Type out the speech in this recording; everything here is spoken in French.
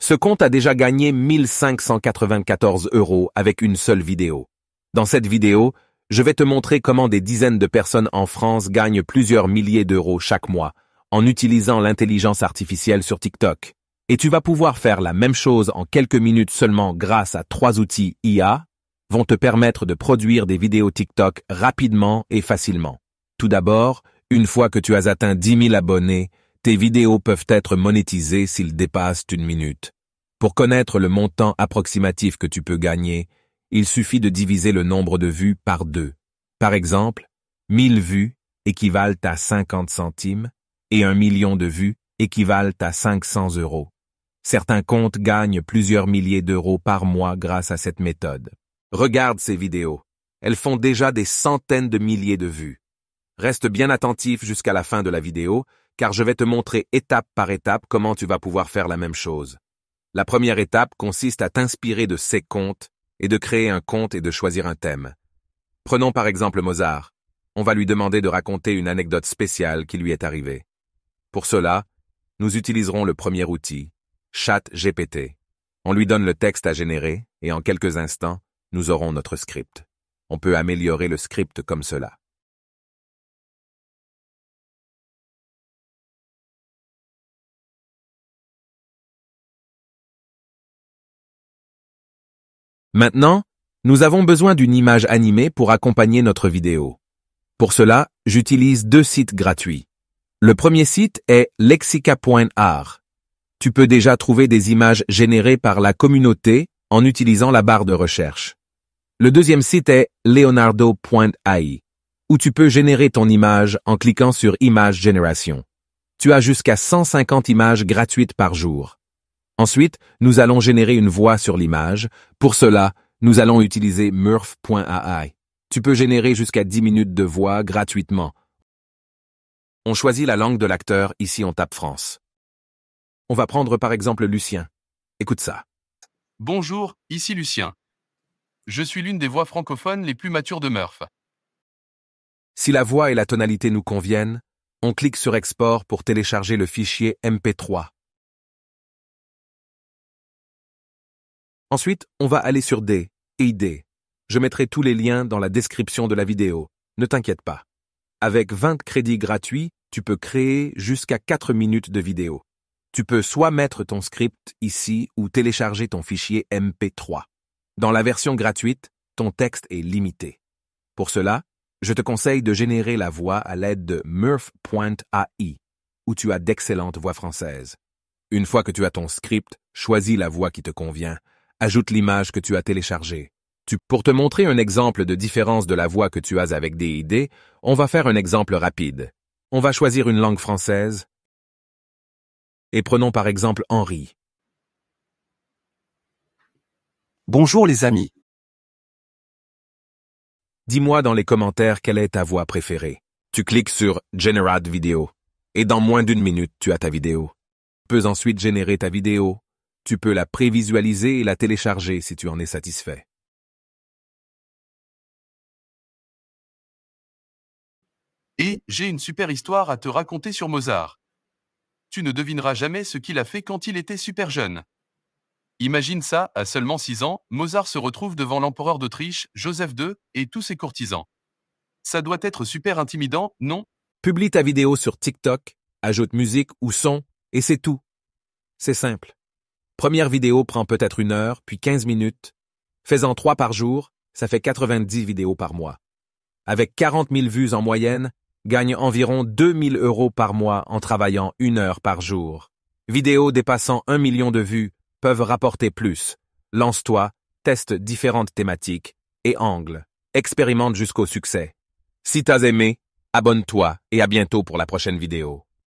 Ce compte a déjà gagné 1594 € avec une seule vidéo. Dans cette vidéo, je vais te montrer comment des dizaines de personnes en France gagnent plusieurs milliers d'euros chaque mois en utilisant l'intelligence artificielle sur TikTok. Et tu vas pouvoir faire la même chose en quelques minutes seulement grâce à 3 outils IA vont te permettre de produire des vidéos TikTok rapidement et facilement. Tout d'abord, une fois que tu as atteint 10 000 abonnés, tes vidéos peuvent être monétisées s'ils dépassent 1 minute. Pour connaître le montant approximatif que tu peux gagner, il suffit de diviser le nombre de vues par 2. Par exemple, 1000 vues équivalent à 50 centimes et 1 million de vues équivalent à 500 €. Certains comptes gagnent plusieurs milliers d'euros par mois grâce à cette méthode. Regarde ces vidéos. Elles font déjà des centaines de milliers de vues. Reste bien attentif jusqu'à la fin de la vidéo, car je vais te montrer étape par étape comment tu vas pouvoir faire la même chose. La première étape consiste à t'inspirer de ces comptes et de créer un compte et de choisir un thème. Prenons par exemple Mozart. On va lui demander de raconter une anecdote spéciale qui lui est arrivée. Pour cela, nous utiliserons le premier outil, ChatGPT. On lui donne le texte à générer et en quelques instants, nous aurons notre script. On peut améliorer le script comme cela. Maintenant, nous avons besoin d'une image animée pour accompagner notre vidéo. Pour cela, j'utilise 2 sites gratuits. Le premier site est lexica.art. Tu peux déjà trouver des images générées par la communauté en utilisant la barre de recherche. Le deuxième site est leonardo.ai, où tu peux générer ton image en cliquant sur Image Génération. Tu as jusqu'à 150 images gratuites par jour. Ensuite, nous allons générer une voix sur l'image. Pour cela, nous allons utiliser murf.ai. Tu peux générer jusqu'à 10 minutes de voix gratuitement. On choisit la langue de l'acteur, ici on tape France. On va prendre par exemple Lucien. Écoute ça. Bonjour, ici Lucien. Je suis l'une des voix francophones les plus matures de Murph. Si la voix et la tonalité nous conviennent, on clique sur Export pour télécharger le fichier MP3. Ensuite, on va aller sur D et ID. Je mettrai tous les liens dans la description de la vidéo. Ne t'inquiète pas. Avec 20 crédits gratuits, tu peux créer jusqu'à 4 minutes de vidéo. Tu peux soit mettre ton script ici ou télécharger ton fichier MP3. Dans la version gratuite, ton texte est limité. Pour cela, je te conseille de générer la voix à l'aide de murf.ai, où tu as d'excellentes voix françaises. Une fois que tu as ton script, choisis la voix qui te convient. Ajoute l'image que tu as téléchargée. Pour te montrer un exemple de différence de la voix que tu as avec des idées, on va faire un exemple rapide. On va choisir une langue française et prenons par exemple Henri. Bonjour les amis. Dis-moi dans les commentaires quelle est ta voix préférée. Tu cliques sur Generate Video et dans moins d'1 minute, tu as ta vidéo. Tu peux ensuite générer ta vidéo. Tu peux la prévisualiser et la télécharger si tu en es satisfait. Et j'ai une super histoire à te raconter sur Mozart. Tu ne devineras jamais ce qu'il a fait quand il était super jeune. Imagine ça, à seulement 6 ans, Mozart se retrouve devant l'empereur d'Autriche, Joseph II, et tous ses courtisans. Ça doit être super intimidant, non? Publie ta vidéo sur TikTok, ajoute musique ou son, et c'est tout. C'est simple. Première vidéo prend peut-être 1 heure, puis 15 minutes. Fais-en 3 par jour, ça fait 90 vidéos par mois. Avec 40 000 vues en moyenne, gagne environ 2 000 € par mois en travaillant 1 heure par jour. Vidéos dépassant 1 million de vues peuvent rapporter plus. Lance-toi, teste différentes thématiques et angles. Expérimente jusqu'au succès. Si t'as aimé, abonne-toi et à bientôt pour la prochaine vidéo.